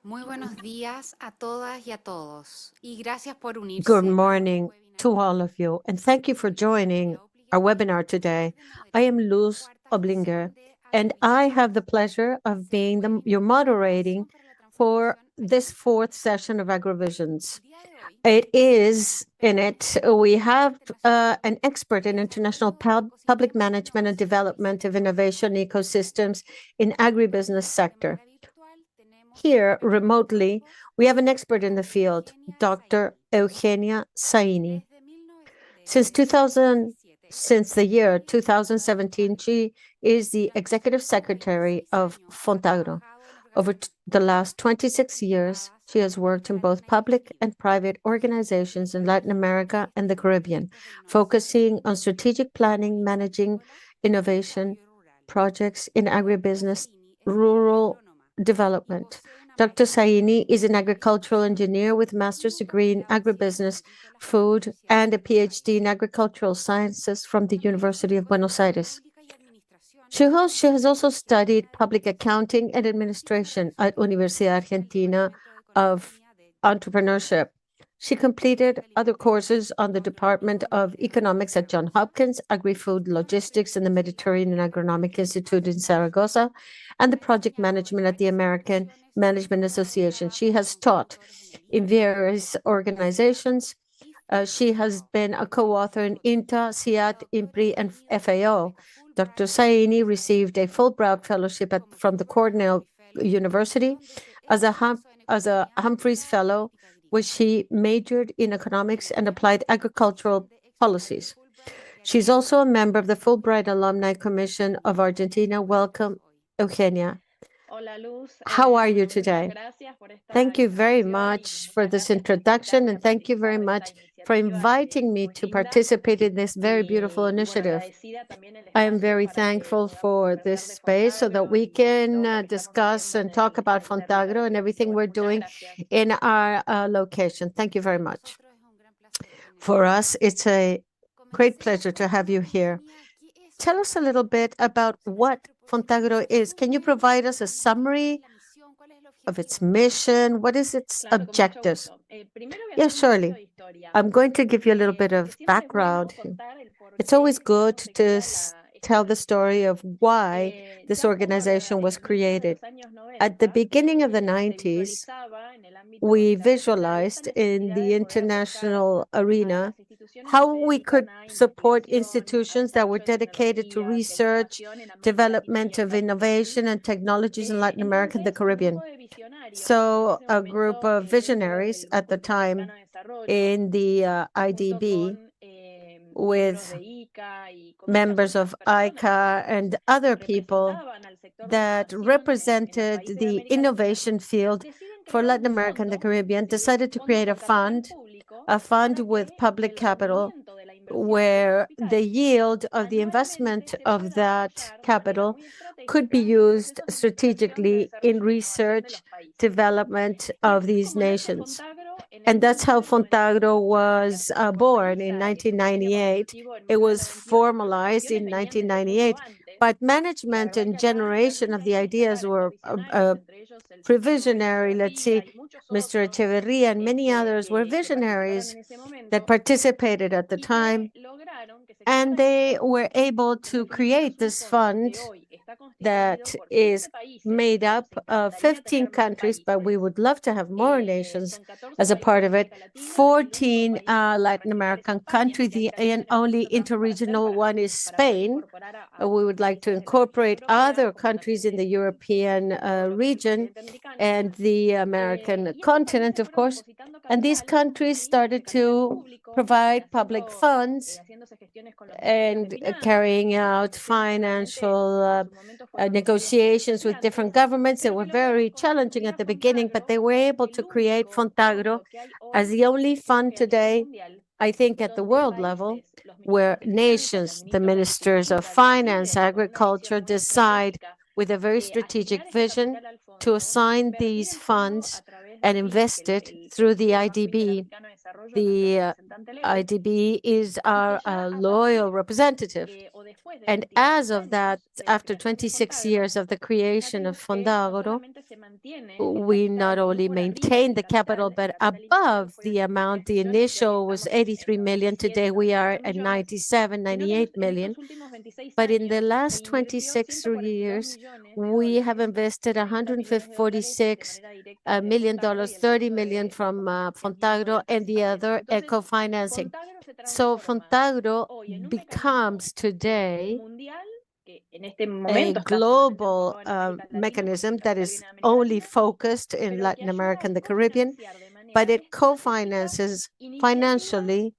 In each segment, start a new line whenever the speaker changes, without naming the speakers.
Muy buenos días a todas y a todos, y gracias por
Good
unirse a nuestro
morning
webinar
to
de
all
hoy.
of you, and thank you for joining our webinar today. I am Luz Oblinger, and I have the pleasure of being your moderating for this fourth session of Agrovisions. It is in it, we have an expert in international public management and development of innovation ecosystems in agribusiness sector. Here, remotely, we have an expert in the field, Dr. Eugenia Saini. Since the year 2017, she is the executive secretary of FONTAGRO. Over the last 26 years, she has worked in both public and private organizations in Latin America and the Caribbean, focusing on strategic planning, managing innovation projects in agribusiness, rural development. Dr. Saini is an agricultural engineer with a master's degree in agribusiness, food, and a PhD in agricultural sciences from the University of Buenos Aires. She has also studied public accounting and administration at Universidad Argentina of Entrepreneurship. She completed other courses on the Department of Economics at Johns Hopkins, Agri-Food Logistics in the Mediterranean Agronomic Institute in Zaragoza, and the project management at the American Management Association. She has taught in various organizations. She has been a co-author in INTA, SIAT, IMPRI, and FAO. Dr. Saini received a Fulbright Fellowship from the Cornell University as a Humphreys Fellow, where she majored in economics and applied agricultural policies. She's also a member of the Fulbright Alumni Commission of Argentina. Welcome, Eugenia. How are you today? Thank you very much for this introduction, and thank you very much for inviting me to participate in this very beautiful initiative. I am very thankful for this space so that we can discuss and talk about Fontagro and everything we're doing in our location. Thank you very much. For us, it's a great pleasure to have you here. Tell us a little bit about what Fontagro is. Can you provide us a summary of its mission? What is its objectives? Yes, surely. I'm going to give you a little bit of background. It's always good to tell the story of why this organization was created. At the beginning of the 90s, we visualized in the international arena how we could support institutions that were dedicated to research, development of innovation and technologies in Latin America and the Caribbean. So a group of visionaries at the time in the IDB with members of ICA and other people that represented the innovation field for Latin America and the Caribbean decided to create a fund with public capital where the yield of the investment of that capital could be used strategically in research development of these nations. And that's how Fontagro was born in 1998. It was formalized in 1998, but management and generation of the ideas were previsionary. Let's see, Mr. Echeverria and many others were visionaries that participated at the time, and they were able to create this fund that is made up of 15 countries, but we would love to have more nations as a part of it. 14 Latin American countries, the only interregional one is Spain. We would like to incorporate other countries in the European region and the American continent, of course. And these countries started to provide public funds and carrying out financial negotiations with different governments that were very challenging at the beginning, but they were able to create Fontagro as the only fund today, I think, at the world level, where nations, the ministers of finance, agriculture, decide with a very strategic vision to assign these funds and invest it through the IDB. The IDB is our loyal representative. And as of that, after 26 years of the creation of FONTAGRO, we not only maintain the capital, but above the amount. The initial was 83 million. Today we are at 97, 98 million. But in the last 26 years, we have invested $146 million, 30 million from FONTAGRO and the other eco-financing. So FONTAGRO becomes today a global mechanism that is only focused in Latin America and the Caribbean, but it co-finances financially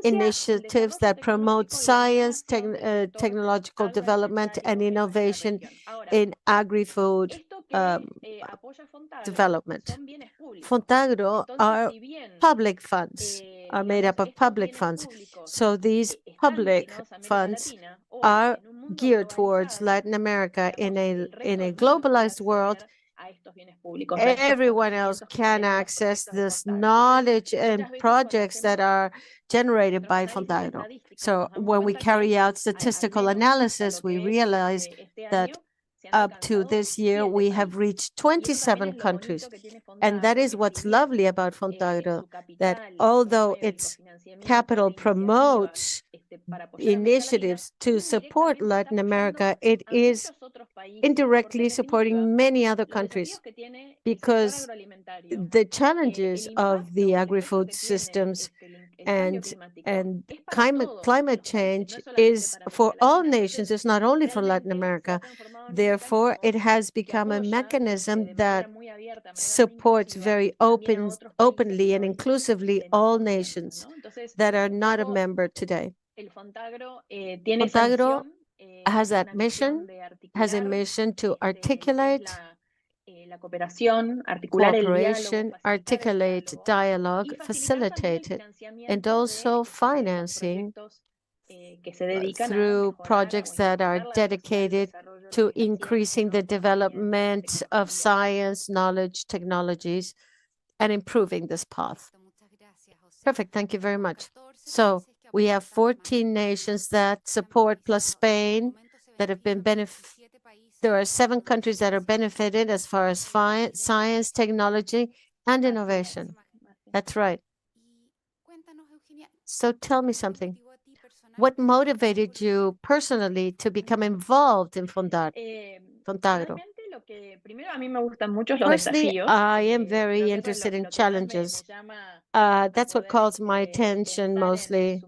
initiatives that promote science, technological development, and innovation in agri-food development. FONTAGRO are public funds, are made up of public funds. So these public funds are geared towards Latin America in a globalized world. Everyone else can access this knowledge and projects that are generated by FONTAGRO. So when we carry out statistical analysis, we realize that up to this year, we have reached 27 countries. And that is what's lovely about FONTAGRO, that although its capital promotes initiatives to support Latin America, it is indirectly supporting many other countries because the challenges of the agri-food systems and climate change is for all nations. It's not only for Latin America. Therefore, it has become a mechanism that supports very openly and inclusively all nations that are not a member today. FONTAGRO has that mission, has a mission to articulate cooperation, articulate dialogue, facilitate it, and also financing through projects that are dedicated to increasing the development of science, knowledge, technologies, and improving this path. Perfect. Thank you very much. So we have 14 nations that support, plus Spain, that have been there are 7 countries that are benefited as far as science, technology, and innovation. That's right. So tell me something. What motivated you personally to become involved in FONTAGRO? Firstly, I am very interested in challenges. That's what calls my attention mostly,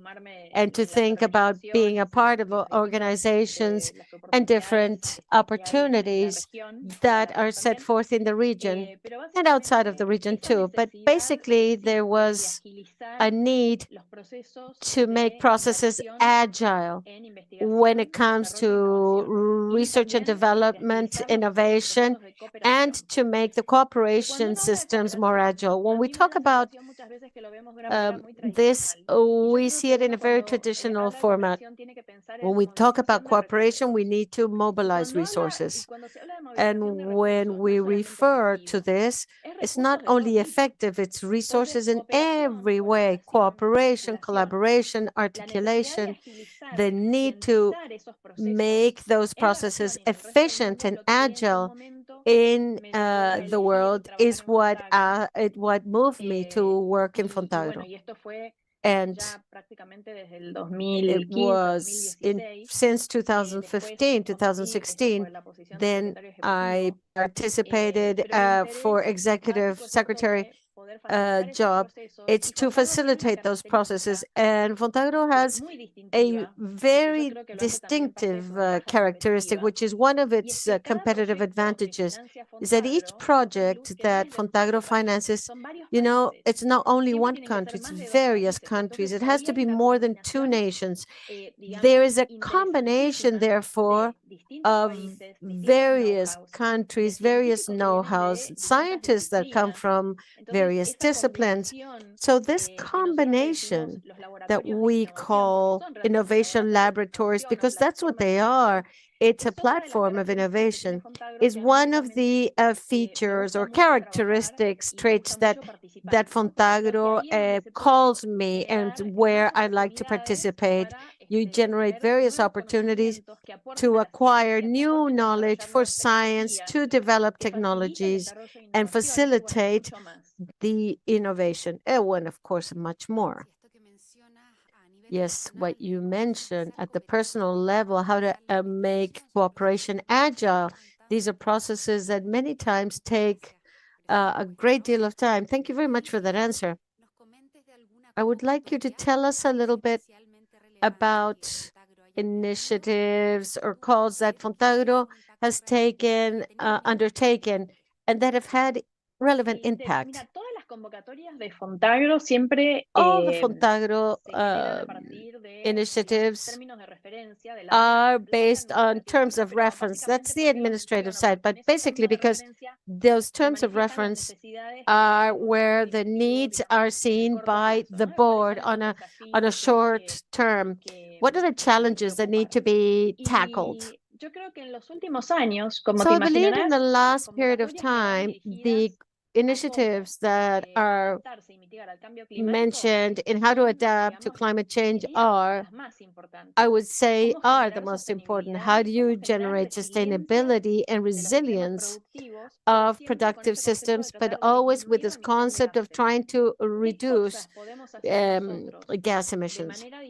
and to think about being a part of organizations and different opportunities that are set forth in the region and outside of the region too. But basically, there was a need to make processes agile when it comes to research and development, innovation, and to make the cooperation systems more agile. When we talk about this, we see it in a very traditional format. When we talk about cooperation, we need to mobilize resources. And when we refer to this, it's not only effective, it's resources in every way, cooperation, collaboration, articulation. The need to make those processes efficient and agile in the world is what moved me to work in FONTAGRO. And it was since 2015, 2016, then I participated for executive secretary job. It's to facilitate those processes. And FONTAGRO has a very distinctive characteristic, which is one of its competitive advantages, is that each project that FONTAGRO finances, it's not only one country, it's various countries. It has to be more than 2 nations. There is a combination, therefore, of various countries, various know-hows, scientists that come from various disciplines. So this combination that we call innovation laboratories, because that's what they are, it's a platform of innovation, is one of the features or characteristics, traits that FONTAGRO calls me and where I like to participate You generate various opportunities to acquire new knowledge for science, to develop technologies, and facilitate the innovation. And of course, much more. Yes, what you mentioned at the personal level, how to make cooperation agile. These are processes that many times take a great deal of time. Thank you very much for that answer. I would like you to tell us a little bit about initiatives or calls that FONTAGRO has undertaken, and that have had relevant impact.
Mira, todas las convocatorias de FONTAGRO siempre
All the FONTAGRO
se generan a partir de
initiatives
términos de referencia de la
are
la
based on
administrativa,
terms
¿no?
of
Pero
reference. That's
básicamente
the
porque los
administrative
bueno,
side,
porque
but
en esos
basically
términos de
because
referencia
those
se
terms of
manifiestan las
reference
necesidades que
are
tenemos
where
como
the
individuos,
needs are
digamos, en el
seen
corto
by
plazo,
the
¿no? ¿Cuáles
board
son
on
esos
a
desafíos que tenemos
short term. What are the
que
challenges that need to
ocupar?
be tackled?
Y yo creo que en los últimos años, como te
So I believe in the
imaginarás, las
last period of
convocatorias que van
time, the
dirigidas a cómo
initiatives that are
adaptarse y mitigar al cambio climático
mentioned in how to
son,
adapt to
digamos,
climate change
diría,
are,
las más
I
importantes.
would say,
Cómo
are the
generar
most important.
sostenibilidad
How do
y cómo
you
generar
generate
resiliencia
sustainability and
de los sistemas
resilience
productivos, pero
of
siempre con
productive
este concepto de
systems, but
tratar de
always with
disminuir la
this
emisión de
concept of
gases?
trying to
¿Qué
reduce
cosas podemos hacer nosotros
gas
de
emissions?
manera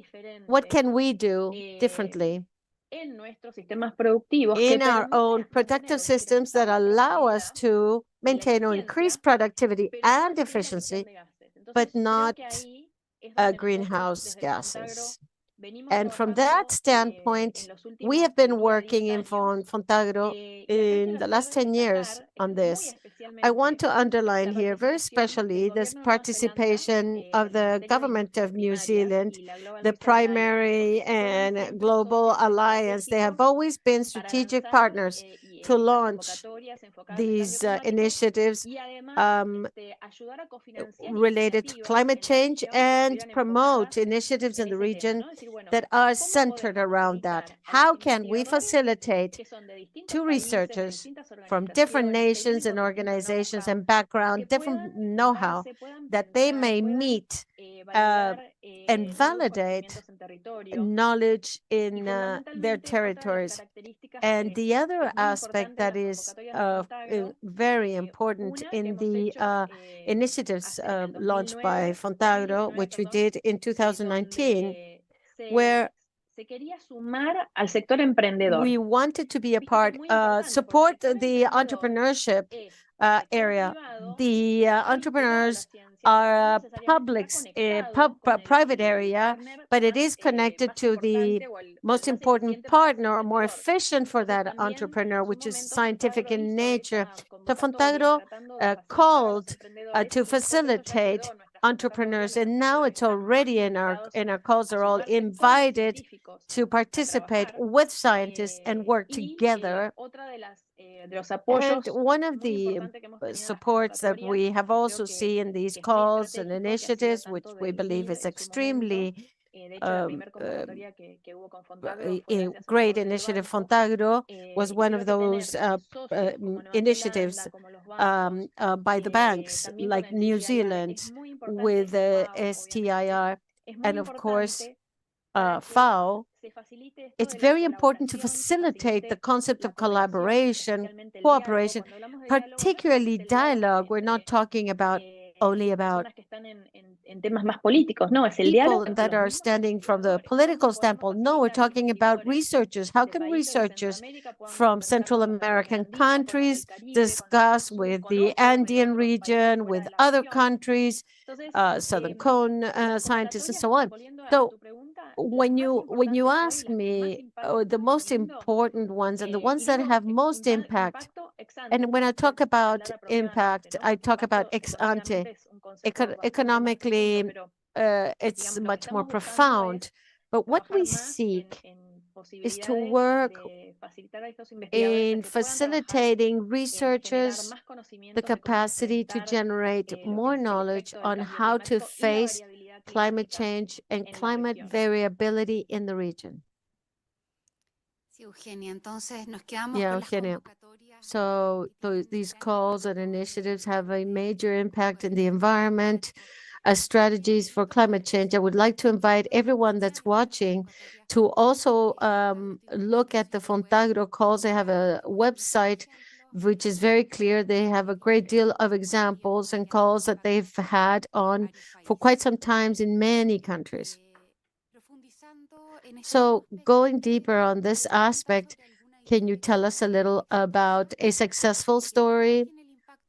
What
diferente
can we do
eh,
differently
en nuestros sistemas productivos que
in our own
permitan mantener
productive
o
systems that
incrementar la
allow us
productividad
to
y la
maintain or increase
eficiencia,
productivity
pero no
and
destruir la emisión
efficiency,
de gases?
but
Entonces, creo
not
que ahí es donde nosotros
greenhouse
desde el FONTAGRO
gases?
venimos
And from that
trabajando en
standpoint,
los
we
últimos,
have been
diría,
working
10
in
años.
Fontagro
Y acá
in
quiero
the last 10 years
destacar
on
muy
this. I want
especialmente
to underline
la
here very
participación del
especially this
gobierno de Nueva Zelanda
participation of
en
the
materia de
government
industrias
of New
primarias
Zealand,
y la Global
the
Research Alliance,
primary
porque fueron
and
siempre
global
socios
alliance. They have
estratégicos
always been
para
strategic
lanzar
partners to
estas
launch
convocatorias enfocadas en cambio
these
climático
initiatives
y además
um,
ayudar a cofinanciar
related to
iniciativas
climate
en la
change
región que
and
estuvieran
promote
enfocadas
initiatives
en
in the
ese tema,
region
¿no? Decir, bueno,
that are
¿cómo
centered
podemos
around that?
facilitar a los
How can we
investigadores
facilitate
que son de distintos
to
países, de
researchers
distintas
from different
organizaciones, que
nations
vienen
and
con distinto
organizations
know-how,
and background,
que
different
puedan
know-how,
juntarse, puedan
that they
pensar,
may
puedan
meet uh,
validar
and
nuevos
validate
conocimientos en territorio?
knowledge
Y
in their
fundamentalmente, otra de las
territories?
características
And
que
the other
es muy
aspect
importante de
that
las
is
convocatorias de FONTAGRO,
very important
una que
in
hemos
the
hecho
initiatives
en el
launched by
2019,
Fontagro, which we
perdón,
did in 2019,
donde
where
se quería sumar al sector emprendedor.
we wanted to be a
Viste que es
part,
muy importante porque el
support
sector
the
emprendedor
entrepreneurship
es el sector
area.
privado
The
que está vinculado a la
entrepreneurs
ciencia, pero que no
are a
necesariamente está
public,
conectado con
private
el
area,
partner
but it
más,
is connected
más
to the
importante o el
most
más
important
eficiente para ese
partner or more
emprendedor.
efficient for
Entonces
that
también
entrepreneur,
en su
which is
momento
scientific
Fontagro
in
hizo
nature.
esa
So
convocatoria
Fontagro
tratando de facilitar a los
called
emprendedores
to
y después eso ya quedó
facilitate
en nuestras convocatorias.
entrepreneurs,
Los
and now
emprendedores
it's
están más
already
invitados
in our calls
a
are all
sumarse con los
invited
científicos
to
a
participate
trabajar.
with scientists and work
Y
together.
otra de los
And
apoyos
one of
muy
the
importantes que hemos tenido en las
supports that
convocatorias
we have
y creo
also seen in these
que es muy
calls and
estratégico, que ha sido
initiatives, which
tanto
we
del
believe
MIR
is
en su momento.
extremely
De hecho, la
um,
primera convocatoria que hubo con Fontagro
a
fue gracias a un
great
aporte de
initiative.
banco.
Fontagro was
Y
one of
creo que
those
tener socios como Nueva
initiatives
Zelanda, como los bancos,
by the banks,
también con
like
el
New
STIR, es
Zealand
muy importante,
with
y FAO, obviamente,
STIR,
es muy
and of course,
importante para que
FAO.
se facilite esto
It's
de la
very important to
colaboración, se
facilitate the
facilite
concept
la
of
cooperación,
collaboration,
especialmente el diálogo.
cooperation,
Cuando hablamos de diálogo, no
particularly
solamente el diálogo
dialogue. We're not
entre
talking about only
las
about
personas que están en temas más políticos, no, es el
people
diálogo entre
that
los
are
mismos
standing from the
investigadores. ¿Cómo
political
podemos
standpoint. No, we're
facilitar que
talking about
investigadores
researchers. How
de
can
países de
researchers
Centroamérica puedan
from
conversar
Central
con los de la región
American
andina, con los del
countries
Caribe, con los del
discuss
sur,
with
con
the
otros de
Andean
otros países
region,
fuera
with
de la
other
región?
countries,
Entonces,
Southern Cone
las
scientists, and
convocatorias,
so on?
volviendo a
So
tu pregunta, las
when
más
you
importantes hoy,
ask
las que más
me
impacto
the
están
most
teniendo,
important ones and the
y
ones that
digo
have most impact,
impacto ex ante,
and when
para
I talk
después
about
hablar apropiadamente,
impact,
¿no?
I
Porque
talk about
impacto
ex ante.
económicamente es un concepto bastante más profundo,
Economically,
pero
it's
digamos, lo que
much more
estamos buscando
profound.
es
But what
trabajar
we
más
seek
en
is to
posibilidades
work
de facilitar a estos investigadores a
in
que puedan trabajar
facilitating
en generar
researchers
más
the
conocimientos de cómo
capacity to
enfrentar
generate
lo que
more
es el
knowledge
efecto del
on
cambio
how to
climático y la
face
variabilidad
climate
climática
change and
en la
climate
región.
variability in the region.
Sí, Eugenia, entonces nos quedamos
Yeah,
con las
Eugenia.
convocatorias.
So these calls and initiatives have a major impact in the environment, strategies for climate change. I would like to invite everyone that's watching to also look at the FONTAGRO calls. They have a website which is very clear. They have a great deal of examples and calls that they've had on for quite some times in many countries. So going deeper on this aspect, can you tell us a little about a successful story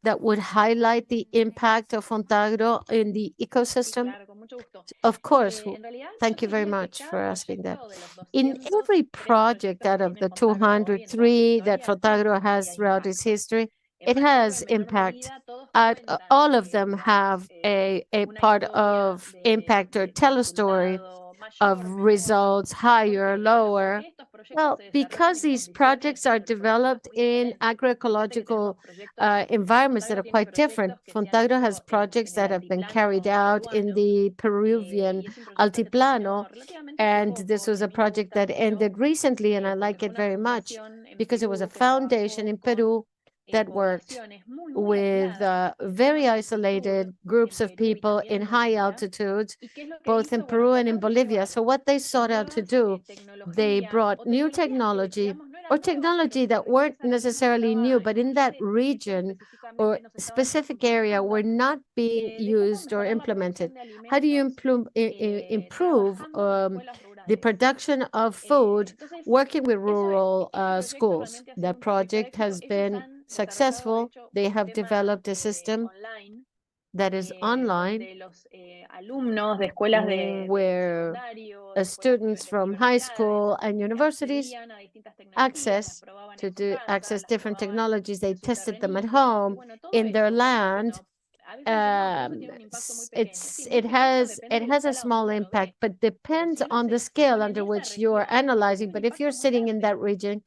that would highlight the impact of Fontagro in the ecosystem?
Claro, con mucho gusto.
Of course.
En realidad,
Thank
yo
you
te
very
diría que
much for
cada
asking that.
proyecto de los
In every
213
project
proyectos que
out of
tiene
the
FONTAGRO hoy en toda su
203 that
historia, tiene
Fontagro
tecnología
has
e
throughout its
impacto.
history,
En
it
FONTAGRO,
has
en menor
impact.
medida, todos
At,
cuentan,
all of them
digamos,
have a
una
part
historia
of impact or
de
tell a story
resultado
of
mayor, menor.
results,
¿Por
higher,
qué? Bueno,
lower.
porque estos proyectos
Well,
se desarrollan
because
en
these
condiciones
projects are
agroecológicas
developed
muy
in
diferentes. Fíjate que tenemos
agroecological
proyectos,
environments that
FONTAGRO
are
tiene
quite different.
proyectos que se han
Fontagro has
hecho
projects
en el
that have been carried
altiplano
out in
peruano,
the Peruvian
y es un proyecto que terminó
altiplano,
relativamente hace
and this
poco
was
y a
a
mí me
project
gusta
that
mucho
ended recently, and I
porque
like
fue
it
una
very much
fundación en
because it was a
Perú que
foundation
trabajó
in
con
Peru that worked
poblaciones muy, muy
with
aisladas en
very
zonas del sur,
isolated groups
en
of
Perú y
people
también
in
en
high
Bolivia.
altitudes,
¿Y qué es lo que
both in
hizo? Bueno,
Peru and in
tratar de
Bolivia. So
llevar
what they sought out to
nuevas
do, they
tecnologías
brought
o
new
tecnologías que,
technology
digamos, no
or
eran nuevas, pero
technology
que en la
that
región
weren't
esa en la que uno
necessarily
estaba
new, but in that
estos proyectos
region or
específicamente no se estaban
specific area were
implementando,
not being
de cómo
used or
mejorar la
implemented.
producción de
How do you
alimentos
improve
trabajando con escuelas
the
rurales.
production of food
Entonces,
working with
eso es.
rural
Ese proyecto
schools?
realmente ha sido
That
un proyecto de
project
éxito.
has
Ellos
been
han desarrollado, de
successful.
hecho,
They
un
have
sistema
developed a system
online
that is online
donde los alumnos de escuelas de
where
secundario, de escuelas
students
de
from high
universidades,
school and universities
accedían a distintas tecnologías, las
access
probaban
to
en su
do
casa,
access
las
different
probaban
technologies. They
en su
tested them at
terrenito, y
home
bueno, todo
in their
eso,
land.
bueno, a veces dicen, no, pero eso tiene un impacto muy pequeño. Sí, muy pequeño, depende
It
de la
has a
escala donde
small
uno lo
impact,
ve.
but
Pero
depends
si uno
on
se
the scale
expone en
under
esa
which you are
región,
analyzing.
tiene un
But if you're
impacto muy
sitting in
grande.
that region,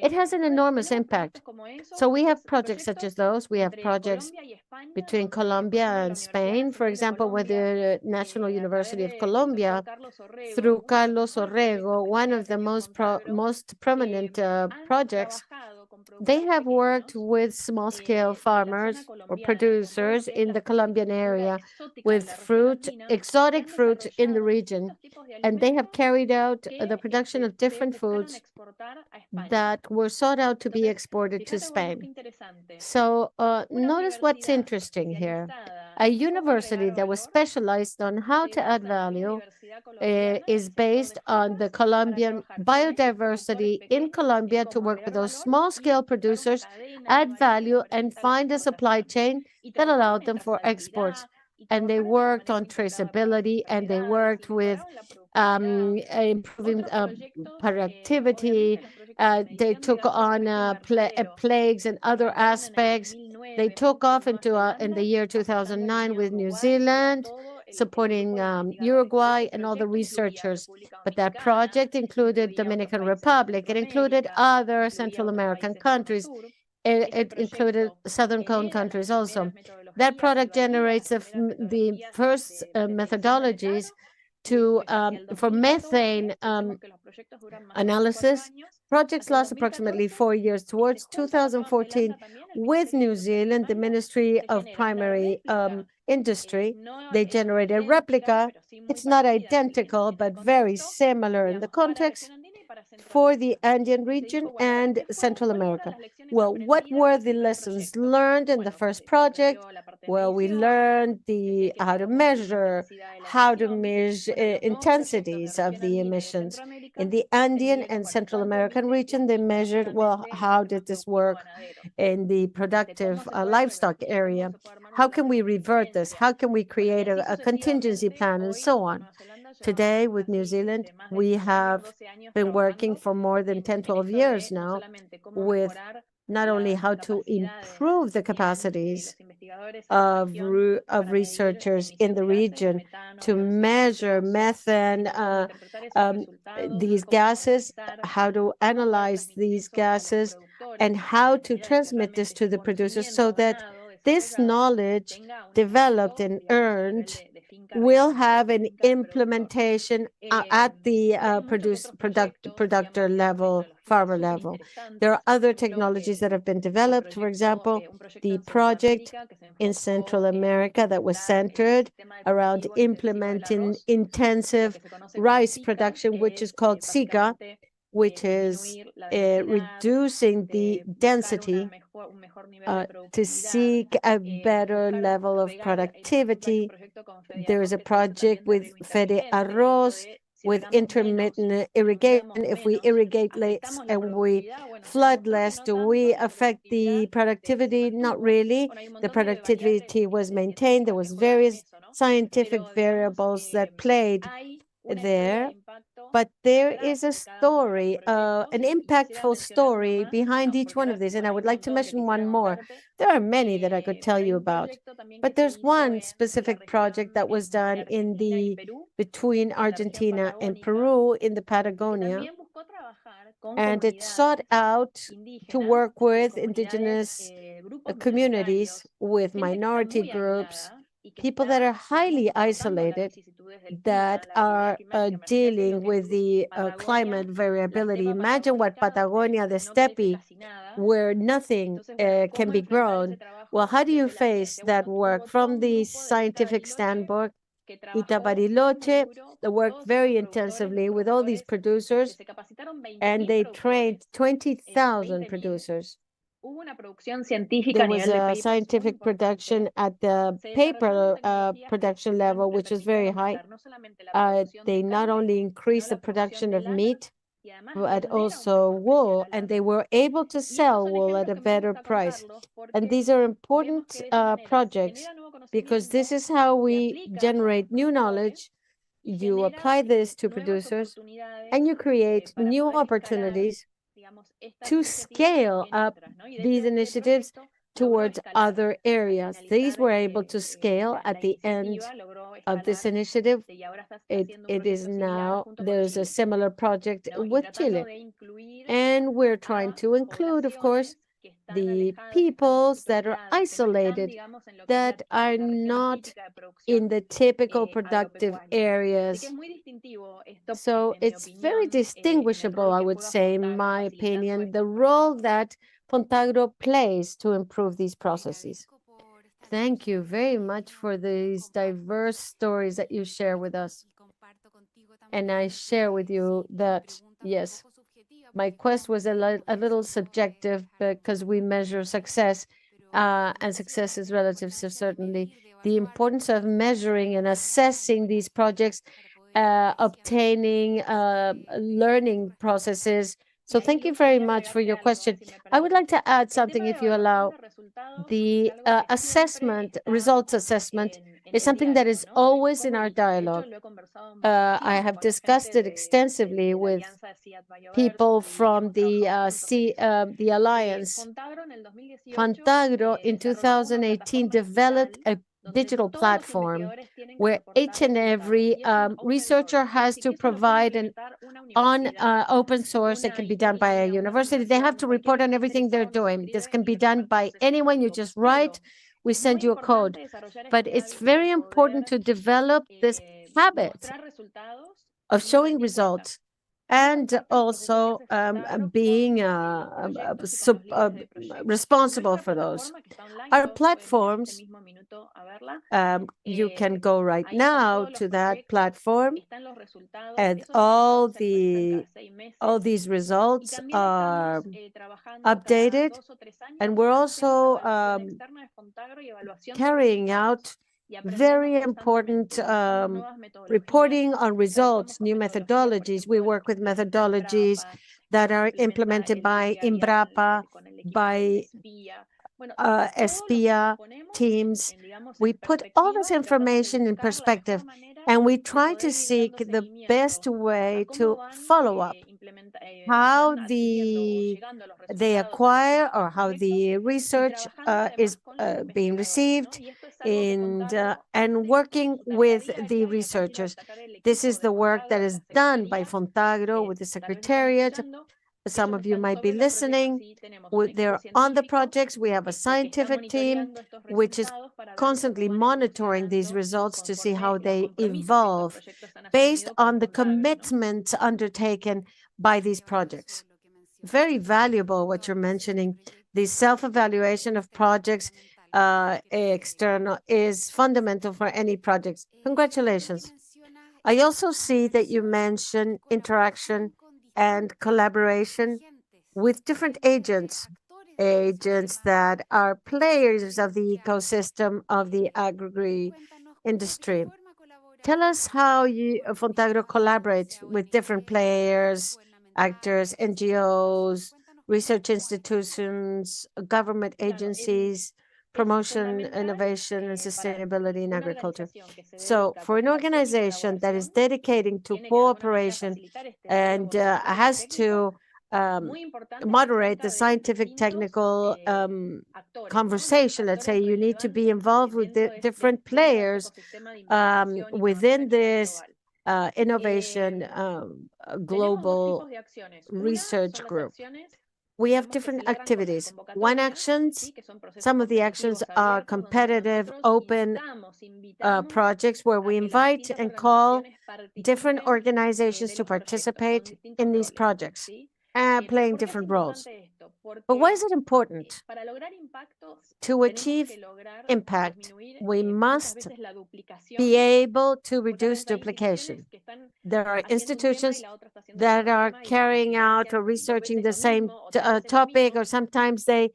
it has an
Entonces,
enormous
tenemos
impact.
proyectos como esos,
So we have
después
projects such as
proyectos
those. We have
entre
projects
Colombia y España,
between
donde, por
Colombia
ejemplo, la
and
Universidad
Spain, for
Nacional de
example, with
Colombia,
the National
a través
University of
del doctor
Colombia,
Carlos Orrego,
through
uno de los
Carlos
mejores proyectos
Orrego,
de
one
historia
of
que
the
tiene Fontagro,
most prominent
han
projects.
trabajado con
They
productores
have worked
pequeños
with small-scale
de la zona
farmers or
colombiana, con todo lo
producers
que es
in
la
the Colombian
fruticultura
area
exótica de
with
la región
fruit,
andina, que
exotic
han
fruit in the
desarrollado
region,
distintos tipos de
and they have
alimentos
carried out the
que
production of different
buscaron
foods
exportar a España.
that were sought out to be
Entonces,
exported to
fíjate, bueno, qué
Spain.
interesante.
So
Una
notice what's
universidad
interesting here.
especializada
A
en cómo
university
agregar
that was
valor
specialized on how
se
to add
basa en la
value
biodiversidad colombiana en
is
el sector de
based on the
frutas para
Colombian
trabajar con estos productores
biodiversity in
pequeños en
Colombia to
cómo
work with
agregar
those
valor
small
y
scale
buscar una
producers,
cadena de
add
valor que les
value, and
permita la
find a supply
exportación.
chain
Y
that allowed
trabajaron en
them for exports.
trazabilidad y
And they
trabajaron en el
worked
manejo
on
integrado de plagas y
traceability, and they
enfermedades y
worked with
mejoraron la productividad.
improving
Otros proyectos,
productivity.
obviamente los proyectos de
They
medición de
took
gases de
on
efecto invernadero
plagues and other
arrancaron en el
aspects. They
2009
took
con
off
Nueva
in the
Zelanda,
year
apoyando a la
2009
Unión
with New
Uruguay y a
Zealand,
todo el
supporting
grupo de investigadores. Pero
Uruguay
ese
and all the
proyecto incluía
researchers.
República
But that
Dominicana,
project included
incluía otros
Dominican
países de
Republic. It included
Centroamérica,
other
incluía
Central
otros
American
países del Cono
countries.
Sur. Ese
It included
proyecto
Southern Cone
genera las
countries also.
primeras
That
metodologías,
product
valida las
generates
primeras
the
metodologías
first
de medición de
methodologies
metano y después hacia el
for
2014,
methane
pensemos que los proyectos duran más o menos 4
analysis.
años,
Projects
hacia el
last approximately
2014
4 years.
se
Towards
junta con Nueva
2014,
Zelanda también, el
with
Ministerio de
New
Agricultura de
Zealand, the
España,
Ministry
se
of
genera una
Primary
réplica,
Industry,
no
they generate a replica.
pero sí muy
It's not
parecida
identical,
en el
but very
contexto,
similar in the
digamos, para la
context
región andina y para
for the
Centroamérica.
Andean
Y se
region
dijo, bueno, a ver,
and Central
¿cuáles fueron
America.
las lecciones
Well, what
aprendidas
were
del
the
primer
lessons
proyecto?
learned in the
Bueno,
first
se
project?
aprendió la parte de
Well, we
medición,
learned
que hay que
how to
saber medir la
measure,
intensidad de la
how to
emisión.
measure
Bueno, los nuevos proyectos de
intensities of
región
the
andina y de
emissions.
Centroamérica
In the
se
Andean
midieron,
and
bueno,
Central
cuánto
American
emite
region, they
la industria
measured, well,
solamente el
how
sistema
did this
productivo
work
ganadero,
in the
cómo
productive
se puede
livestock
revertir, cómo
area?
se puede armar un
How can
plan de
we revert this?
contingencia.
How can we
Bueno, y
create
así
a contingency
sucesivamente,
plan and
hoy
so
con
on?
Nueva Zelanda
Today,
llevamos
with New
casi
Zealand,
más de
we
10 años,
have
12 años
been working
trabajando
for more than 10,
en
12
esto
years
de no
now
solamente cómo
with
mejorar
not only
las
how to
capacidades
improve the
que tienen
capacities
los investigadores en la región
of
para medir
researchers in
emisión
the
de gases,
region
metano,
to
dióxido de
measure
nitroso,
methane,
sino cómo interpretar esos
um,
resultados,
these
cómo
gases,
monitorizar,
how to
cómo poder
analyze
transmitir
these
eso a los
gases,
productores,
and how
de
to
manera de que
transmit this
realmente
to
ese
the producers so
conocimiento
that
ganado,
this
desarrollado,
knowledge
tenga un
developed
impacto,
and
digamos, a nivel
earned
de fin
will have an implementation at the productor level, farmer level. There are other technologies that have been developed. For example, the project in Central America that was centered around implementing intensive rice production, which is called SICA, which is reducing the density to seek a better level of productivity. There is a project with Fede Arroz with intermittent irrigation. If we irrigate less and we flood less, do we affect the productivity? Not really. The productivity was maintained. There was various scientific variables that played there, but there is a story, an impactful story behind each one of these. And I would like to mention one more. There are many that I could tell you about, but there's one specific project that was done between Argentina and Peru in the Patagonia, and it sought out to work with indigenous communities, with minority groups, people that are highly isolated, that are dealing with the climate variability. Imagine what Patagonia, the steppe, where nothing can be grown. Well, how do you face that work? From the scientific standpoint, Itabariloche, they worked very intensively with all these producers, and they trained 20,000 producers. There was a scientific production at the paper production level, which was very high. They not only increased the production of meat, but also wool, and they were able to sell wool at a better price. And these are important projects, because this is how we generate new knowledge. You apply this to producers, and you create new opportunities to scale up these initiatives towards other areas. These were able to scale at the end of this initiative. It is now, there's a similar project with Chile. And we're trying to include, of course, the peoples that are isolated, that are not in the typical productive areas. So it's very distinguishable, I would say, in my opinion, the role that FONTAGRO plays to improve these processes. Thank you very much for these diverse stories that you share with us. And I share with you that, yes, my quest was a little subjective, because we measure success, and success is relative. So certainly the importance of measuring and assessing these projects, obtaining learning processes. So thank you very much for your question. I would like to add something, if you allow. The results assessment is something that is always in our dialogue. I have discussed it extensively with people from the Alliance. FONTAGRO in 2018 developed a digital platform where each and every researcher has to provide an open source. It can be done by a university. They have to report on everything they're doing. This can be done by anyone. You just write, we send you a code. But it's very important to develop this habit of showing results, and also being responsible for those. Our platforms, you can go right now to that platform, and all these results are updated, and we're also carrying out very important reporting on results, new methodologies. We work with methodologies that are implemented by IMBRAPA, by ESPIA teams. We put all this information in perspective, and we try to seek the best way to follow up how they acquire, or how the research is being received, and working with the researchers. This is the work that is done by FONTAGRO with the Secretariat. Some of you might be listening. They're on the projects. We have a scientific team which is constantly monitoring these results to see how they evolve based on the commitments undertaken by these projects. Very valuable what you're mentioning. The self-evaluation of projects external is fundamental for any projects. Congratulations. I also see that you mention interaction and collaboration with different agents that are players of the ecosystem of the agri industry. Tell us how FONTAGRO collaborates with different players, actors, NGOs, research institutions, government agencies, promotion, innovation, and sustainability in agriculture. So for an organization that is dedicating to cooperation and has to moderate the scientific technical conversation, let's say, you need to be involved with different players within this innovation global research group. We have different activities. Some of the actions are competitive, open projects where we invite and call different organizations to participate in these projects and playing different roles. But why is it important? To achieve impact, we must be able to reduce duplication. There are institutions that are carrying out or researching the same topic, or sometimes they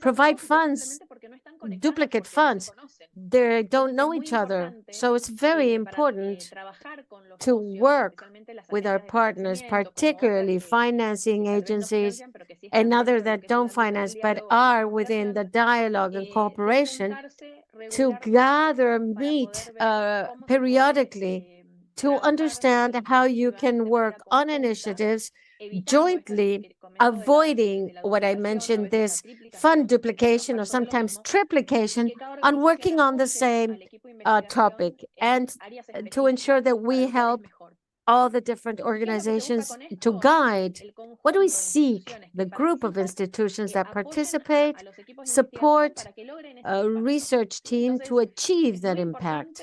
provide funds, duplicate funds. They don't know each other. So it's very important to work with our partners, particularly financing agencies and others that don't finance but are within the dialogue and cooperation, to gather, meet periodically to understand how you can work on initiatives jointly, avoiding what I mentioned, this fund duplication or sometimes triplication on working on the same topic, and to ensure that we help all the different organizations to guide what do we seek, the group of institutions that participate, support a research team to achieve that impact.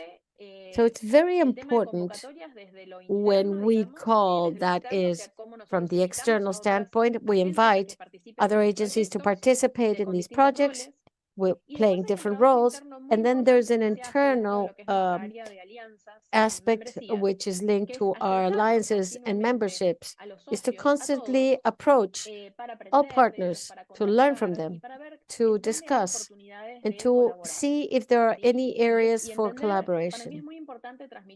So it's very important when we call, that is, from the external standpoint, we invite other agencies to participate in these projects. We're playing different roles. And then there's an internal aspect which is linked to our alliances and memberships, is to constantly approach all partners, to learn from them, to discuss, and to see if there are any areas for collaboration.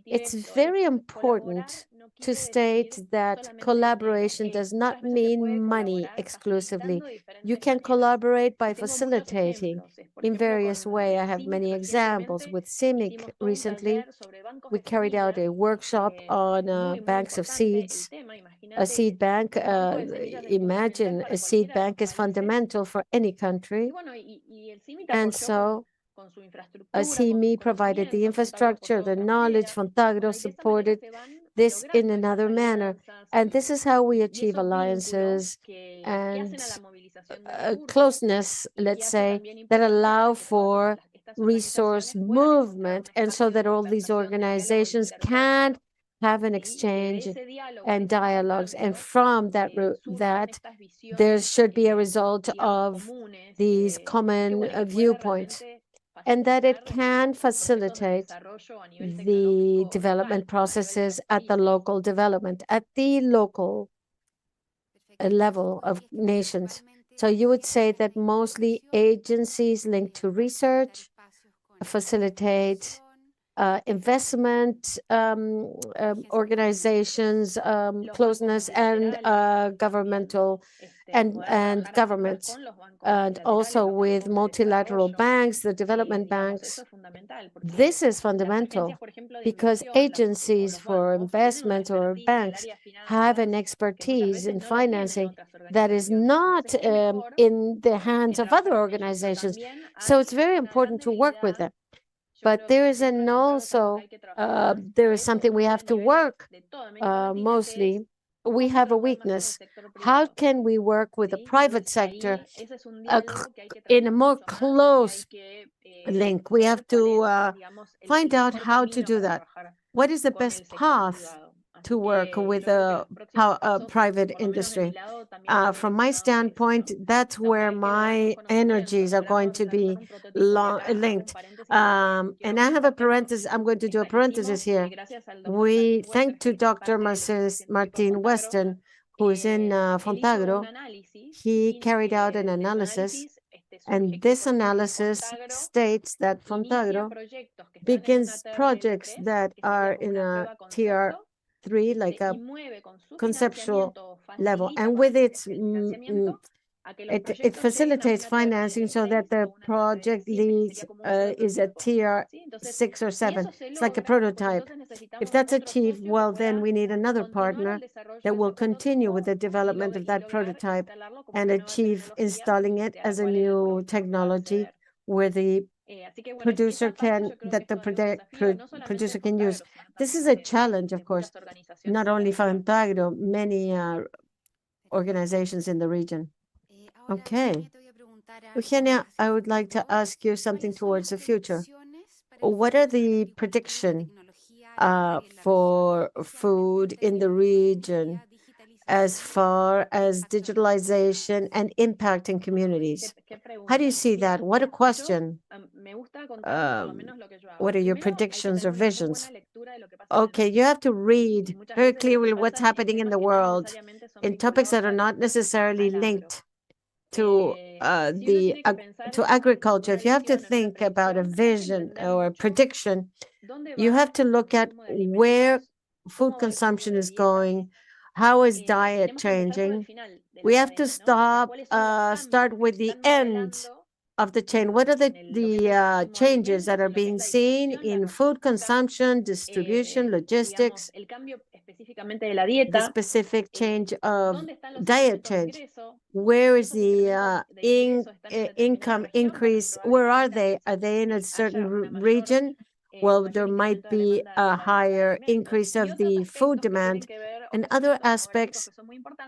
It's very important to state that collaboration does not mean money exclusively. You can collaborate by facilitating in various ways. I have many examples. With CIMIC recently, we carried out a workshop on banks of seeds, a seed bank. Imagine a seed bank is fundamental for any country. And so CIMI provided the infrastructure, the knowledge, FONTAGRO supported this in another manner. And this is how we achieve alliances and closeness, let's say, that allow for resource movement, and so that all these organizations can have an exchange and dialogues. And from that, there should be a result of these common viewpoints, and that it can facilitate the development processes at the local development, at the local level of nations. So you would say that mostly agencies linked to research facilitate investment organizations, closeness, and governmental and governments, and also with multilateral banks, the development banks. This is fundamental because agencies for investment or banks have an expertise in financing that is not in the hands of other organizations. So it's very important to work with them. But there is there is something we have to work mostly we have a weakness. How can we work with the private sector uh, in a more close link? We have to find out how to do that. What is the best path to work with a private industry? From my standpoint, that's where my energies are going to be linked. And I have a parenthesis. I'm going to do a parenthesis here. We thank to Dr. Martin Weston, who is in FONTAGRO. He carried out an analysis, and this analysis states that FONTAGRO begins projects that are in a TR3, like a conceptual level, and with it facilitates financing so that the project leads is a TR6 or 7. It's like a prototype. If that's achieved, well, then we need another partner that will continue with the development of that prototype and achieve installing it as a new technology where the producer can use. This is a challenge, of course, not only FONTAGRO, many organizations in the region. Okay. Eugenia, I would like to ask you something towards the future. What are the prediction for food in the region as far as digitalization and impact in communities? How do you see that? What a question. What are your predictions or visions? Okay, you have to read very clearly what's happening in the world in topics that are not necessarily linked to agriculture. If you have to think about a vision or a prediction, you have to look at where food consumption is going, how is diet changing. We have to start with the end of the chain. What are the changes that are being seen in food consumption, distribution, logistics, the specific change of diet change? Where is the income increase? Where are they? Are they in a certain region? Well, there might be a higher increase of the food demand and other aspects,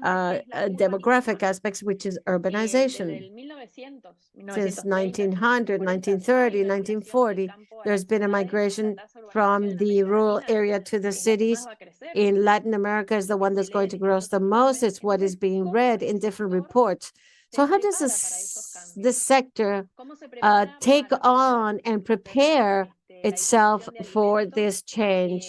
demographic aspects, which is urbanization. Since 1900, 1930, 1940, there's been a migration from the rural area to the cities. In Latin America is the one that's going to grow the most. It's what is being read in different reports. So how does this sector take on and prepare itself for this change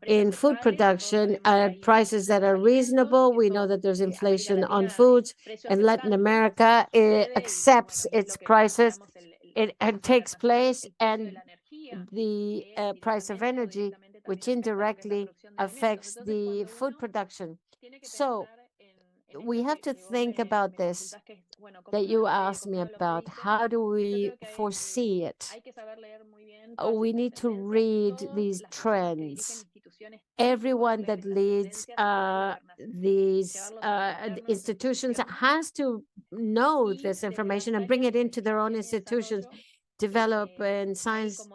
in food production at prices that are reasonable? We know that there's inflation on foods, and Latin America accepts its prices. It takes place, and the price of energy, which indirectly affects the food production. So we have to think about this that you asked me about. How do we foresee it? We need to read these trends. Everyone that leads these institutions has to know this information and bring it into their own institutions. Develop in science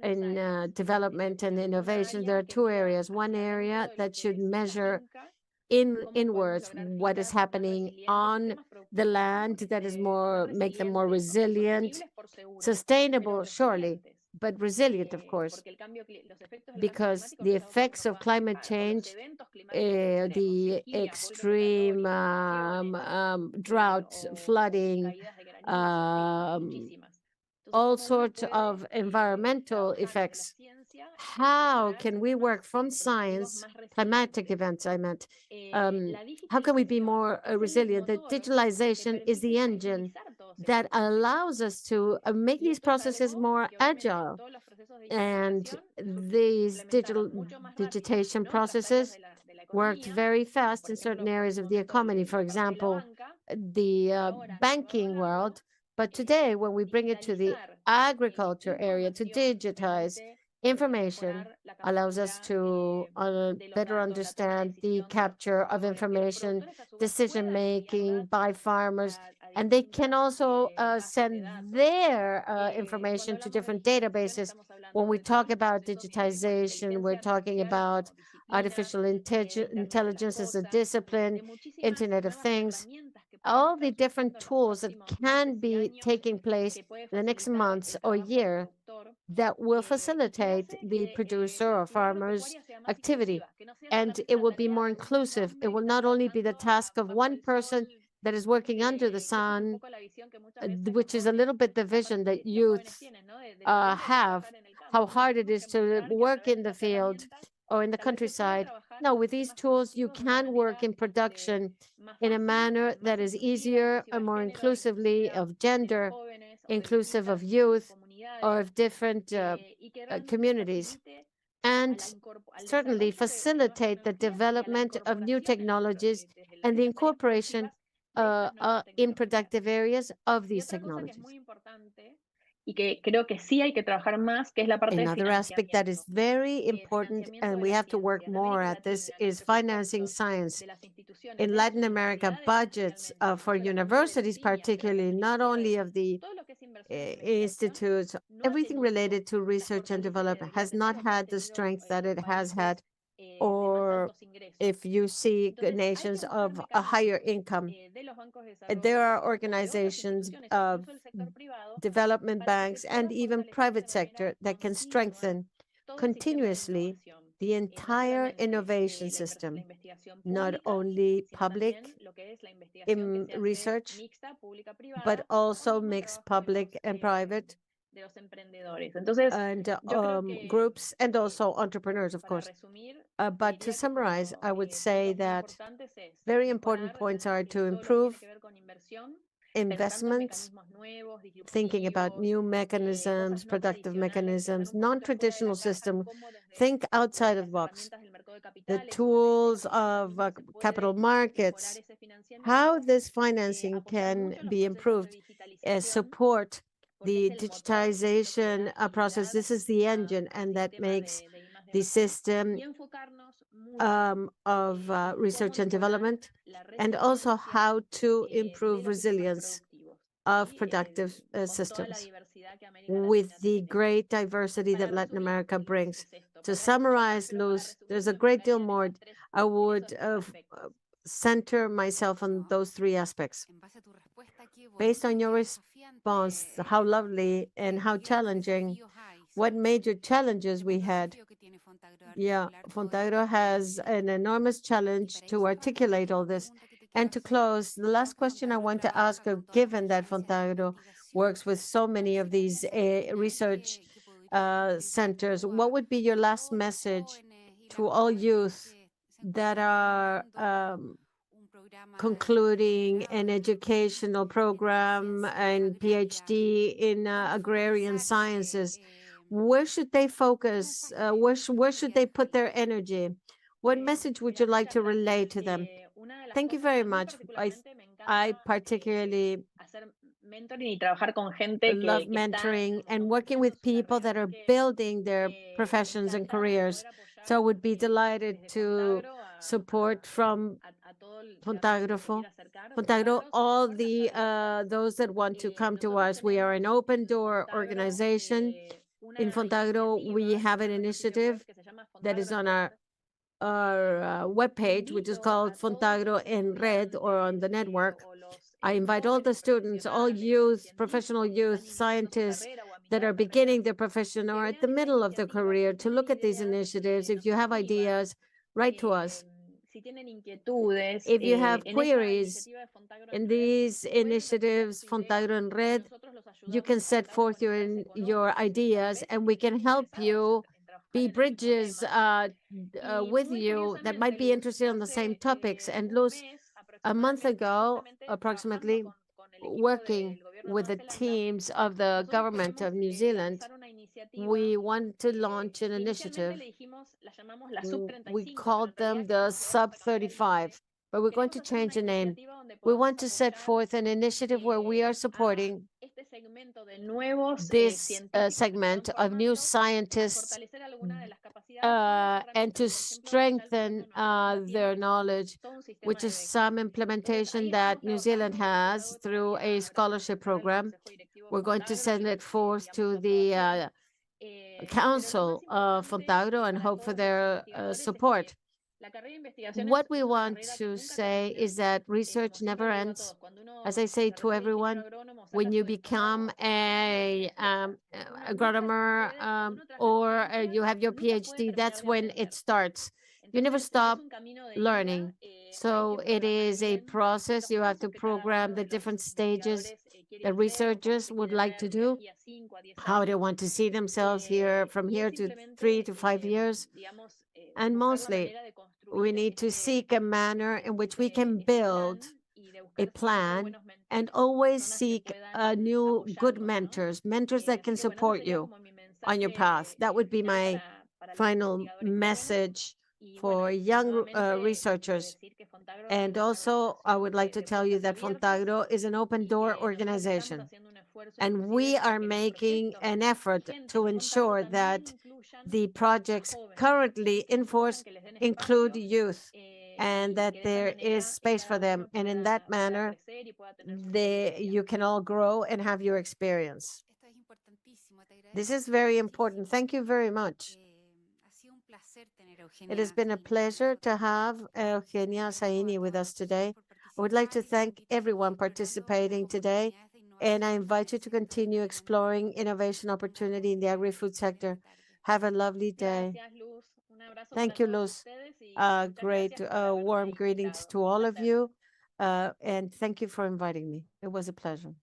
and development and innovation. There are two areas. One area that should measure inwards what is happening on the land, that is make them more resilient, sustainable, surely, but resilient, of course, because the effects of climate change, the extreme drought, flooding, all sorts of environmental effects. How can we work from science, climatic events, I meant, how can we be more resilient? The digitalization is the engine that allows us to make these processes more agile. And these digitization processes worked very fast in certain areas of the economy, for example, the banking world. But today, when we bring it to the agriculture area, to digitize information, allows us to better understand the capture of information, decision making by farmers, and they can also send their information to different databases. When we talk about digitization, we're talking about artificial intelligence as a discipline, Internet of Things, all the different tools that can be taking place in the next months or year that will facilitate the producer or farmer's activity. And it will be more inclusive. It will not only be the task of one person that is working under the sun, which is a little bit the vision that youth have, how hard it is to work in the field or in the countryside. No, with these tools, you can work in production in a manner that is easier and more inclusively of gender, inclusive of youth, or of different communities, and certainly facilitate the development of new technologies and the incorporation in productive areas of these technologies. Another aspect that is very important, and we have to work more at this, is financing science. In Latin America, budgets for universities, particularly, not only of the institutes, everything related to research and development has not had the strength that it has had, or if you see nations of a higher income. There are organizations of development banks and even private sector that can strengthen continuously the entire innovation system, not only public research, but also mixed public and private and groups, and also entrepreneurs, of course. But to summarize, I would say that very important points are to improve investments, thinking about new mechanisms, productive mechanisms, non-traditional system, think outside of the box, the tools of capital markets, how this financing can be improved, support the digitization process. This is the engine, and that makes the system of research and development, and also how to improve resilience of productive systems with the great diversity that Latin America brings. To summarize, Luz, there's a great deal more. I would center myself on those three aspects. Based on your response, how lovely and how challenging, what major challenges we had. Yeah, FONTAGRO has an enormous challenge to articulate all this. And to close, the last question I want to ask, given that FONTAGRO works with so many of these research centers, what would be your last message to all youth that are concluding an educational program and PhD in agrarian sciences? Where should they focus? Where should they put their energy? What message would you like to relay to them? Thank you very much. I particularly love mentoring and working with people that are building their professions and careers. So I would be delighted to support from FONTAGRO, all the those that want to come to us. We are an open door organization. In FONTAGRO, we have an initiative that is on our webpage, which is called FONTAGRO en Red, or on the network. I invite all the students, all youth, professional youth, scientists that are beginning their profession or at the middle of their career to look at these initiatives. If you have ideas, write to us. If you have queries in these initiatives, FONTAGRO en Red, you can set forth your ideas, and we can help you be bridges with you that might be interested in the same topics. And Luz, a month ago, approximately, working with the teams of the government of New Zealand, we want to launch an initiative. We called them the Sub-35, but we're going to change the name. We want to set forth an initiative where we are supporting this segment of new scientists and to strengthen their knowledge, which is some implementation that New Zealand has through a scholarship program. We're going to send it forth to the council of Fontagro and hope for their support. What we want to say is that research never ends. As I say to everyone, when you become a agronomer or you have your PhD, that's when it starts. You never stop learning. So it is a process. You have to program the different stages that researchers would like to do, how they want to see themselves here from here to 3 to 5 years. And mostly, we need to seek a manner in which we can build a plan and always seek new good mentors, mentors that can support you on your path. That would be my final message for young researchers. And also, I would like to tell you that Fontagro is an open door organization. And we are making an effort to ensure that the projects currently in force include youth and that there is space for them. And in that manner, you can all grow and have your experience. This is very important. Thank you very much. It has been a pleasure to have Eugenia Saini with us today. I would like to thank everyone participating today, and I invite you to continue exploring innovation opportunity in the agri-food sector. Have a lovely day. Thank you, Luz. Great warm greetings to all of you, and thank you for inviting me. It was a pleasure.